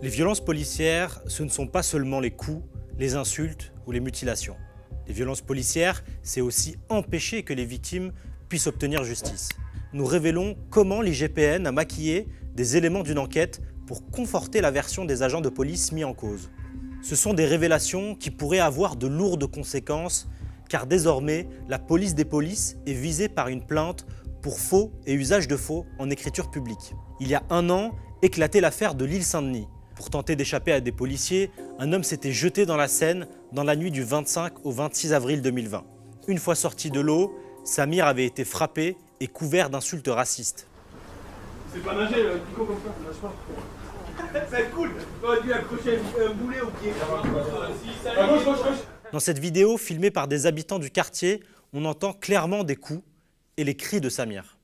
Les violences policières, ce ne sont pas seulement les coups, les insultes ou les mutilations. Les violences policières, c'est aussi empêcher que les victimes puissent obtenir justice. Nous révélons comment l'IGPN a maquillé des éléments d'une enquête pour conforter la version des agents de police mis en cause. Ce sont des révélations qui pourraient avoir de lourdes conséquences, car désormais, la police des polices est visée par une plainte pour faux et usage de faux en écriture publique. Il y a un an, éclatait l'affaire de l'île Saint-Denis. Pour tenter d'échapper à des policiers, un homme s'était jeté dans la Seine dans la nuit du 25 au 26 avril 2020. Une fois sorti de l'eau, Samir avait été frappé et couvert d'insultes racistes. C'est pas nager, Pico comme ça, nage pas. Ça va être cool. T'aurais dû accrocher un boulet au pied. Gauche. Dans cette vidéo, filmée par des habitants du quartier, on entend clairement des coups et les cris de Samir.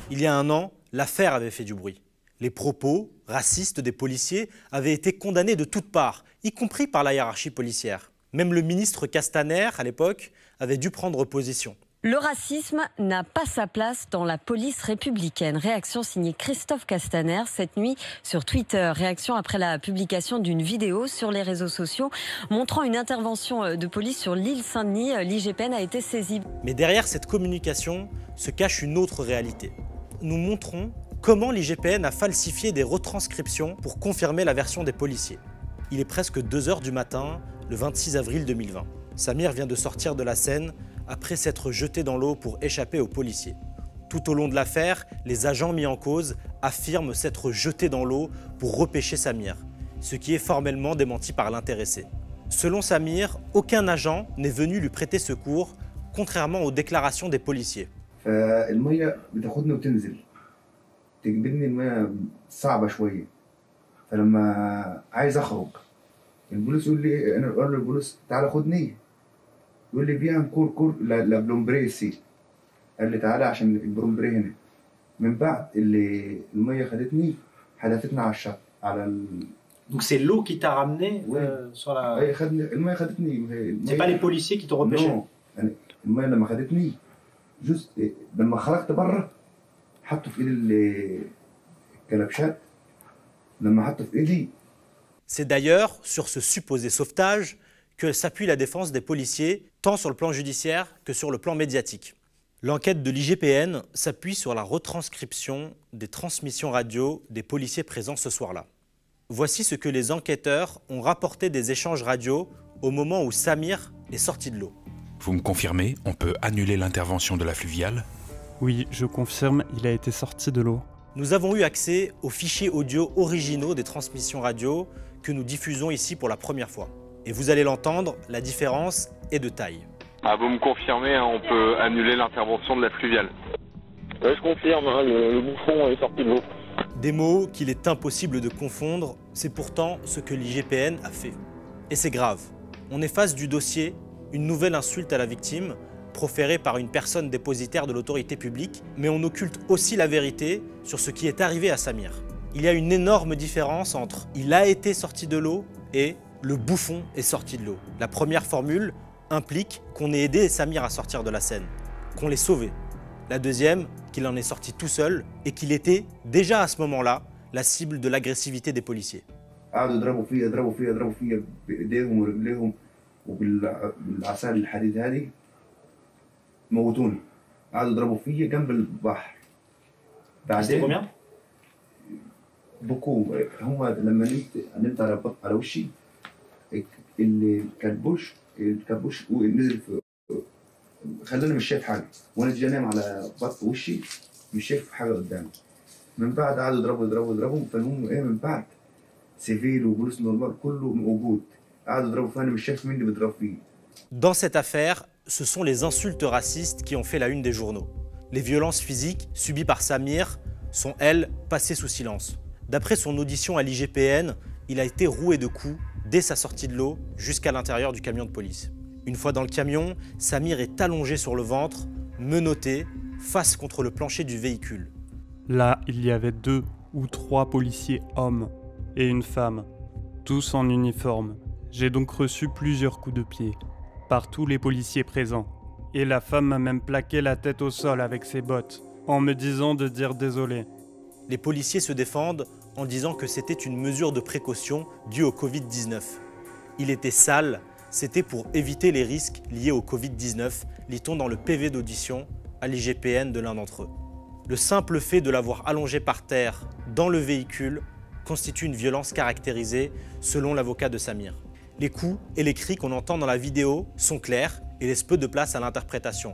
Il y a un an, l'affaire avait fait du bruit. Les propos racistes des policiers avaient été condamnés de toutes parts, y compris par la hiérarchie policière. Même le ministre Castaner, à l'époque, avait dû prendre position. Le racisme n'a pas sa place dans la police républicaine. Réaction signée Christophe Castaner cette nuit sur Twitter. Réaction après la publication d'une vidéo sur les réseaux sociaux montrant une intervention de police sur l'île Saint-Denis. L'IGPN a été saisie. Mais derrière cette communication se cache une autre réalité. Nous montrons comment l'IGPN a falsifié des retranscriptions pour confirmer la version des policiers. Il est presque 2 h du matin, le 26 avril 2020. Samir vient de sortir de la Seine après s'être jeté dans l'eau pour échapper aux policiers. Tout au long de l'affaire, les agents mis en cause affirment s'être jetés dans l'eau pour repêcher Samir, ce qui est formellement démenti par l'intéressé. Selon Samir, aucun agent n'est venu lui prêter secours, contrairement aux déclarations des policiers. المية بتاخدني وتنزل تجبدني المية صعبة شوية فلما عايز أخرج البوليس يقول لي أنا أقول للبوليس تعالى خدني يقول لي فيها كور لا بلومبري سي قال لي تعالى عشان البلومبري هنا من بعد اللي المية خدتني حدفتنا على الشط على Donc c'est l'eau qui t'a ramené sur la... المية خدتني. C'est pas les policiers qui t'ont repêché? Non المية لما خدتني juste لما خرجت بره حطوا في ايدي الكلبشات لما حطوا في ايدي. C'est d'ailleurs sur ce supposé sauvetage que s'appuie la défense des policiers, tant sur le plan judiciaire que sur le plan médiatique. L'enquête de l'IGPN s'appuie sur la retranscription des transmissions radio des policiers présents ce soir-là. Voici ce que les enquêteurs ont rapporté des échanges radio au moment où Samir est sorti de l'eau. Vous me confirmez, on peut annuler l'intervention de la fluviale? Oui, je confirme, il a été sorti de l'eau. Nous avons eu accès aux fichiers audio originaux des transmissions radio que nous diffusons ici pour la première fois. Et vous allez l'entendre, la différence est de taille. Ah, vous me confirmez, hein, on peut annuler l'intervention de la fluviale? Ouais, je confirme, hein, le bouffon est sorti de l'eau. Des mots qu'il est impossible de confondre, c'est pourtant ce que l'IGPN a fait. Et c'est grave. On efface du dossier une nouvelle insulte à la victime, proférée par une personne dépositaire de l'autorité publique, mais on occulte aussi la vérité sur ce qui est arrivé à Samir. Il y a une énorme différence entre « il a été sorti de l'eau » et « le bouffon est sorti de l'eau ». La première formule implique qu'on ait aidé Samir à sortir de la Seine, qu'on l'ait sauvé. La deuxième, qu'il en est sorti tout seul et qu'il était, déjà à ce moment-là, la cible de l'agressivité des policiers. وبالعصا الحديد هذه موتوني قعدوا يضربوا فيا جنب البحر. C'était combien? بكو هم لما نمت على وشي الكلبوش نزل في خلاني مش شايف حاجه وانا جاي انام على بطن وشي مش شايف حاجه قدامي. من بعد قعدوا يضربوا فالمهم ايه من بعد سيفيل وبوليس نورمال كله موجود. Dans cette affaire, ce sont les insultes racistes qui ont fait la une des journaux. Les violences physiques subies par Samir sont, elles, passées sous silence. D'après son audition à l'IGPN, il a été roué de coups dès sa sortie de l'eau jusqu'à l'intérieur du camion de police. Une fois dans le camion, Samir est allongé sur le ventre, menotté, face contre le plancher du véhicule. Là, il y avait 2 ou 3 policiers hommes et une femme, tous en uniforme. J'ai donc reçu plusieurs coups de pied par tous les policiers présents. Et la femme m'a même plaqué la tête au sol avec ses bottes. en me disant de dire désolé. Les policiers se défendent en disant que c'était une mesure de précaution due au Covid-19. Il était sale, c'était pour éviter les risques liés au Covid-19, lit-on dans le PV d'audition à l'IGPN de l'un d'entre eux. Le simple fait de l'avoir allongé par terre dans le véhicule constitue une violence caractérisée selon l'avocat de Samir. Les coups et les cris qu'on entend dans la vidéo sont clairs et laissent peu de place à l'interprétation.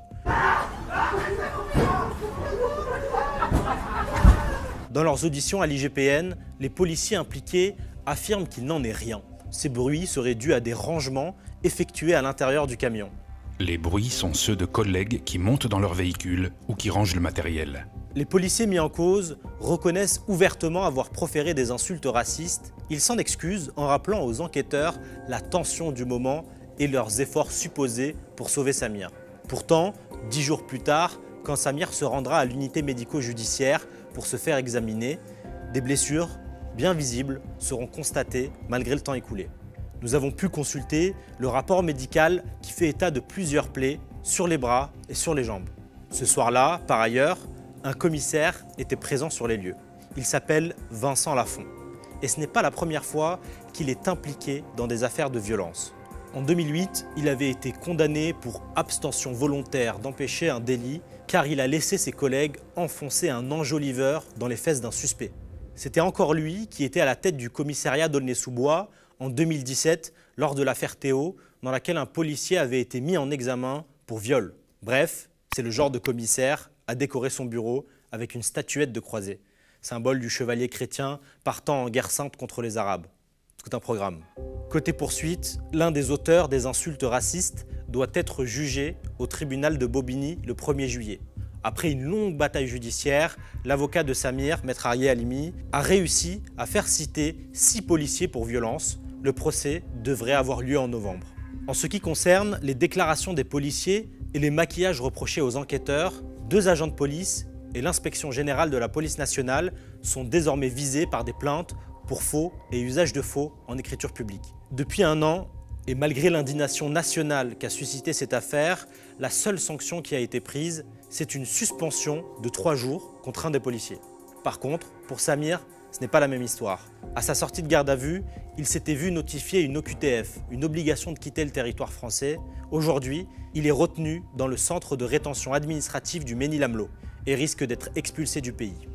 Dans leurs auditions à l'IGPN, les policiers impliqués affirment qu'il n'en est rien. Ces bruits seraient dus à des rangements effectués à l'intérieur du camion. Les bruits sont ceux de collègues qui montent dans leur véhicule ou qui rangent le matériel. Les policiers mis en cause reconnaissent ouvertement avoir proféré des insultes racistes. Ils s'en excusent en rappelant aux enquêteurs la tension du moment et leurs efforts supposés pour sauver Samir. Pourtant, 10 jours plus tard, quand Samir se rendra à l'unité médico-judiciaire pour se faire examiner, des blessures bien visibles seront constatées malgré le temps écoulé. Nous avons pu consulter le rapport médical qui fait état de plusieurs plaies sur les bras et sur les jambes. Ce soir-là, par ailleurs, un commissaire était présent sur les lieux. Il s'appelle Vincent Lafont. Et ce n'est pas la première fois qu'il est impliqué dans des affaires de violence. En 2008, il avait été condamné pour abstention volontaire d'empêcher un délit car il a laissé ses collègues enfoncer un enjoliveur dans les fesses d'un suspect. C'était encore lui qui était à la tête du commissariat d'Aulnay-sous-Bois en 2017 lors de l'affaire Théo, dans laquelle un policier avait été mis en examen pour viol. Bref, c'est le genre de commissaire à décorer son bureau avec une statuette de croisée, symbole du chevalier chrétien partant en guerre sainte contre les Arabes. Tout un programme. Côté poursuite, l'un des auteurs des insultes racistes doit être jugé au tribunal de Bobigny le 1er juillet. Après une longue bataille judiciaire, l'avocat de Samir, Maître Arié Halimi, a réussi à faire citer 6 policiers pour violence. Le procès devrait avoir lieu en novembre. En ce qui concerne les déclarations des policiers et les maquillages reprochés aux enquêteurs, 2 agents de police et l'inspection générale de la police nationale sont désormais visés par des plaintes pour faux et usage de faux en écriture publique. Depuis 1 an, et malgré l'indignation nationale qu'a suscité cette affaire, la seule sanction qui a été prise, c'est une suspension de 3 jours contre un des policiers. Par contre, pour Samir, ce n'est pas la même histoire. À sa sortie de garde à vue, il s'était vu notifier une OQTF, une obligation de quitter le territoire français. Aujourd'hui, il est retenu dans le centre de rétention administrative du Mesnil-Amelot et risque d'être expulsé du pays.